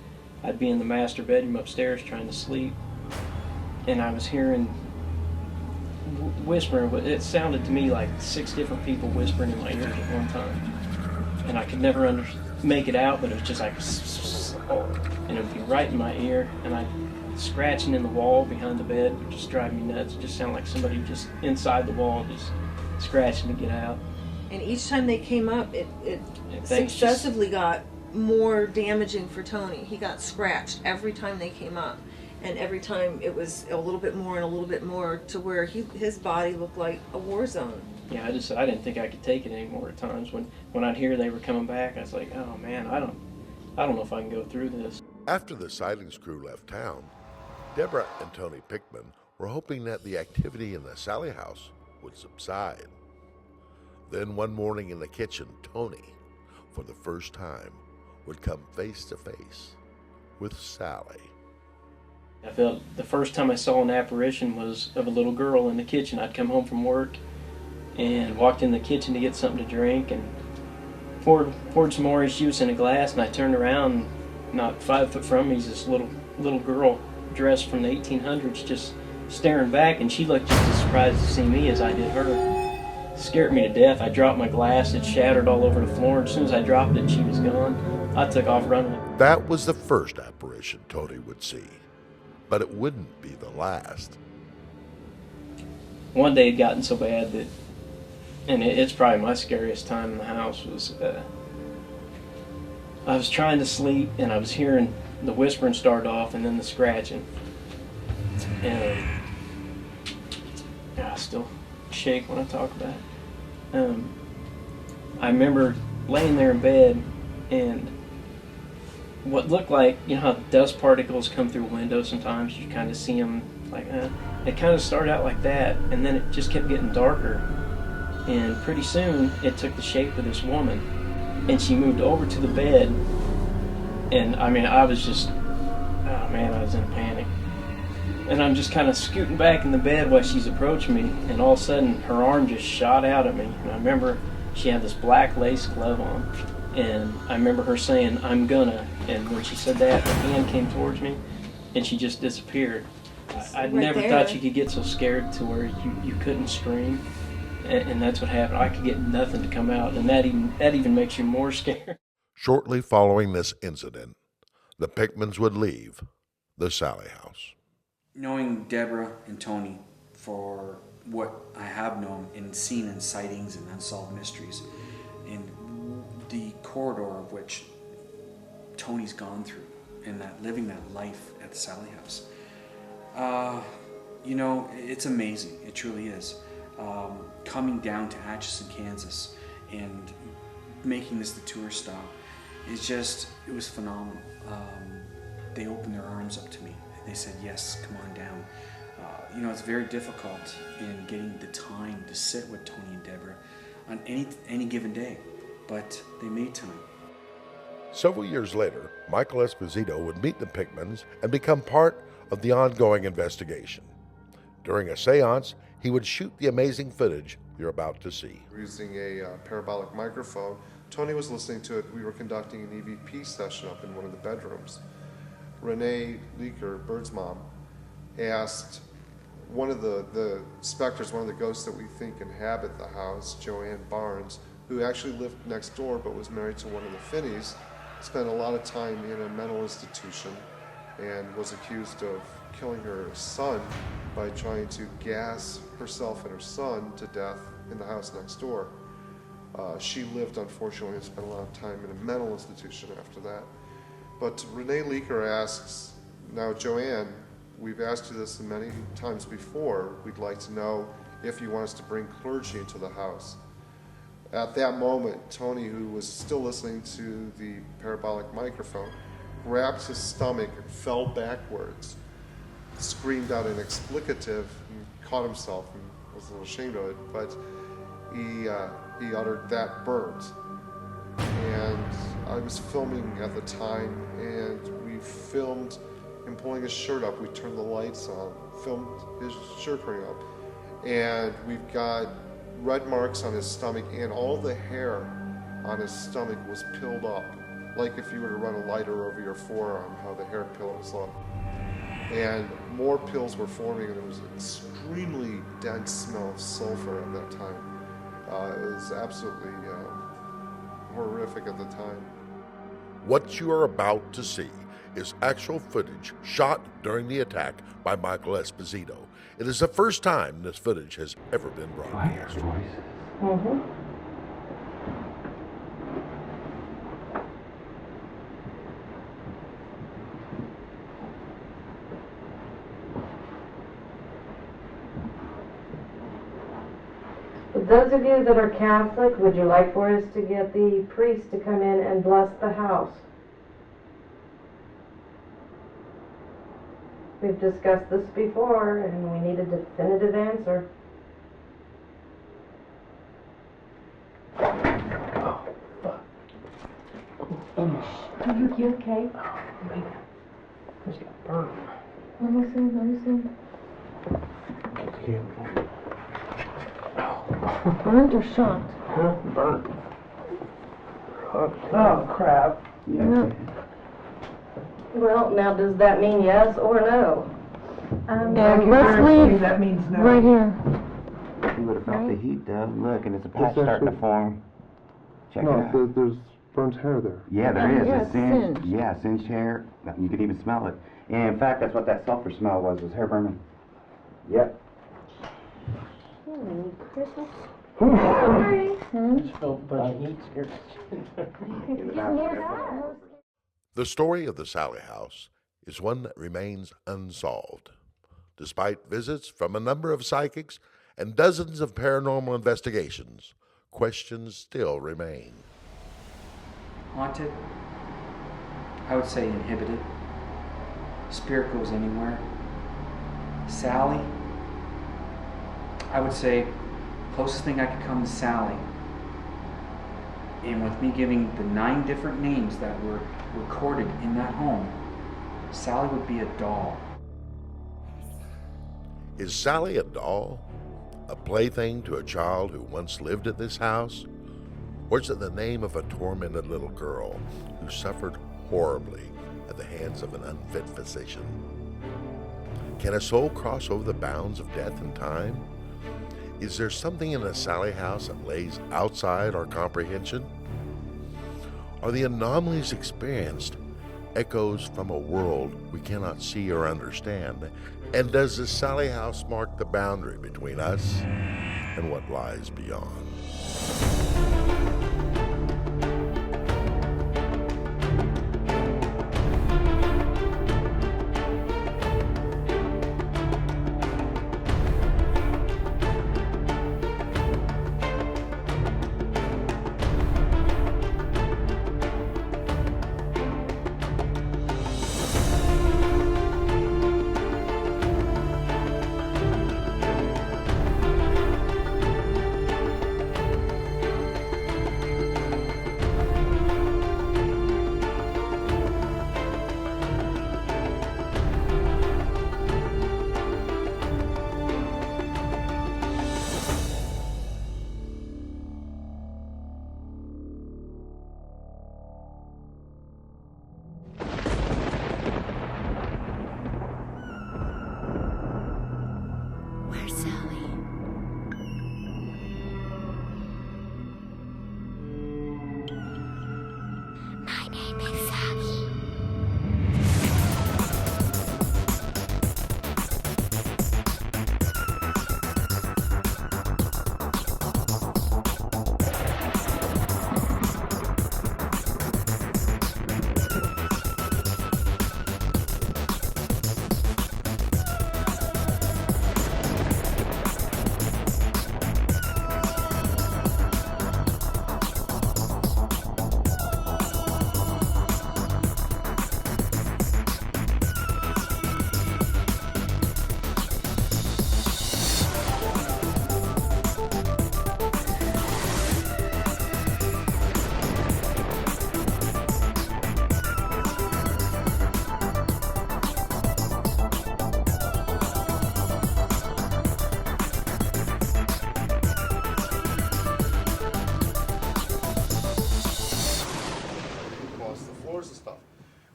I'd be in the master bedroom upstairs trying to sleep, and I was hearing whispering. It sounded to me like 6 different people whispering in my ears at one time, and I could never make it out, but it was just like, and it would be right in my ear, and I scratching in the wall behind the bed would just drive me nuts. It just sounded like somebody just inside the wall just scratching to get out. And each time they came up, it successively got more damaging for Tony. He got scratched every time they came up, and every time it was a little bit more and a little bit more, to where his body looked like a war zone. Yeah, I didn't think I could take it anymore at times. When I'd hear they were coming back, I was like, oh man, I don't know if I can go through this. After the sightings crew left town, Deborah and Tony Pigman were hoping that the activity in the Sallie house would subside. Then one morning in the kitchen, Tony, for the first time, would come face to face with Sallie. I felt the first time I saw an apparition was of a little girl in the kitchen. I'd come home from work and walked in the kitchen to get something to drink and poured some orange juice in a glass, and I turned around, not 5 foot from me is this little girl dressed from the 1800s just staring back, and she looked just as surprised to see me as I did her. It scared me to death. I dropped my glass, it shattered all over the floor, and as soon as I dropped it, she was gone. I took off running. That was the first apparition Tony would see, but it wouldn't be the last. One day it had gotten so bad that, and it's probably my scariest time in the house, was I was trying to sleep and I was hearing the whispering start off and then the scratching. And I still shake when I talk about it. I remember laying there in bed, and what looked like, you know how dust particles come through windows sometimes, you kind of see them like, it kind of started out like that, and then it just kept getting darker. And pretty soon, it took the shape of this woman, and she moved over to the bed, and I mean, I was just, oh man, I was in a panic. And I'm just kind of scooting back in the bed while she's approaching me, and all of a sudden, her arm just shot out at me. And I remember she had this black lace glove on, and I remember her saying, "I'm gonna," and when she said that, her hand came towards me, and she just disappeared. I never thought you could get so scared to where you couldn't scream. And that's what happened. I could get nothing to come out, and that even makes you more scared. Shortly following this incident, the Pigmans would leave the Sallie house. Knowing Deborah and Tony for what I have known and seen in sightings and unsolved mysteries, and the corridor of which Tony's gone through, and that living that life at the Sallie house, you know, it's amazing. It truly is. Coming down to Atchison, Kansas, and making this the tour stop, it was phenomenal. They opened their arms up to me. They said, yes, come on down. You know, it's very difficult in getting the time to sit with Tony and Deborah on any given day, but they made time. Several years later, Michael Esposito would meet the Pigmans and become part of the ongoing investigation. During a seance, he would shoot the amazing footage you're about to see. Using a parabolic microphone, Tony was listening to it. We were conducting an EVP session up in one of the bedrooms. Renee Leaker, Bird's mom, asked one of the specters, one of the ghosts that we think inhabit the house, Joanne Barnes, who actually lived next door but was married to one of the Finneys, spent a lot of time in a mental institution and was accused of killing her son by trying to gas herself and her son to death in the house next door. She lived, unfortunately, and spent a lot of time in a mental institution after that. But Renee Leaker asks, now Joanne, we've asked you this many times before, we'd like to know if you want us to bring clergy into the house. At that moment, Tony, who was still listening to the parabolic microphone, grabbed his stomach and fell backwards, screamed out an explicative, and caught himself and was a little ashamed of it, but he uttered, "That burnt." And I was filming at the time, and we filmed him pulling his shirt up. We turned the lights on, filmed his shirt turning up, and we've got red marks on his stomach, and all the hair on his stomach was pilled up, like if you were to run a lighter over your forearm, how the hair pills up. And more pills were forming, and there was an extremely dense smell of sulfur at that time. It was absolutely horrific at the time. What you are about to see is actual footage shot during the attack by Michael Esposito. It is the first time this footage has ever been broadcast. Mm-hmm. Those of you that are Catholic, would you like for us to get the priest to come in and bless the house? We've discussed this before, and we need a definitive answer. You okay? Just got burned. Let me see. Burned or shocked? Huh? Burnt. Oh, crap. Yeah. Well, now does that mean yes or no? Acupuncture, that means no. Right here. You would have felt the heat, Doug. Look, and it's a patch It's starting to actually- form. Check it out. There's burnt hair there. Yeah, there is. Yeah, a singed, singed. yeah, singed hair. You could even smell it. And in fact, that's what that sulfur smell was hair burning. Yep. Christmas. Sorry. Just felt a bunch of heat scared. The story of the Sallie house is one that remains unsolved. Despite visits from a number of psychics and dozens of paranormal investigations, questions still remain. Haunted, I would say inhibited. Spirit goes anywhere. Sallie, I would say closest thing I could come to Sallie. And with me giving the 9 different names that were recorded in that home, Sallie would be a doll. Is Sallie a doll? A plaything to a child who once lived at this house? Or is it the name of a tormented little girl who suffered horribly at the hands of an unfit physician? Can a soul cross over the bounds of death and time? Is there something in the Sallie house that lays outside our comprehension? Are the anomalies experienced echoes from a world we cannot see or understand? And does the Sallie house mark the boundary between us and what lies beyond?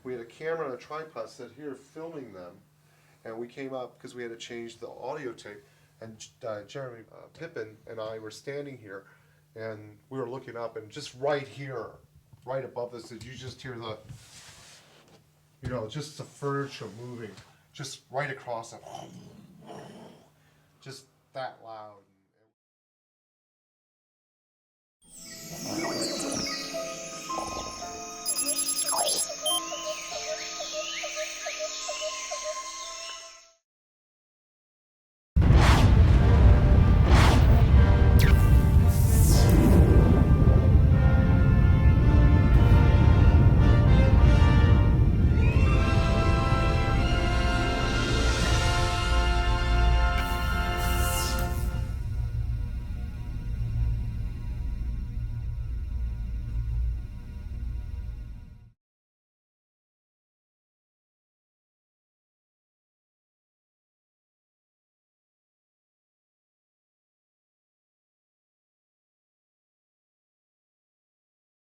We had a camera and a tripod set here filming them, and we came up because we had to change the audio tape, and Jeremy Pippin and I were standing here, and we were looking up, and just right here right above us, that you just hear the, just the furniture moving, just right across it, just that loud.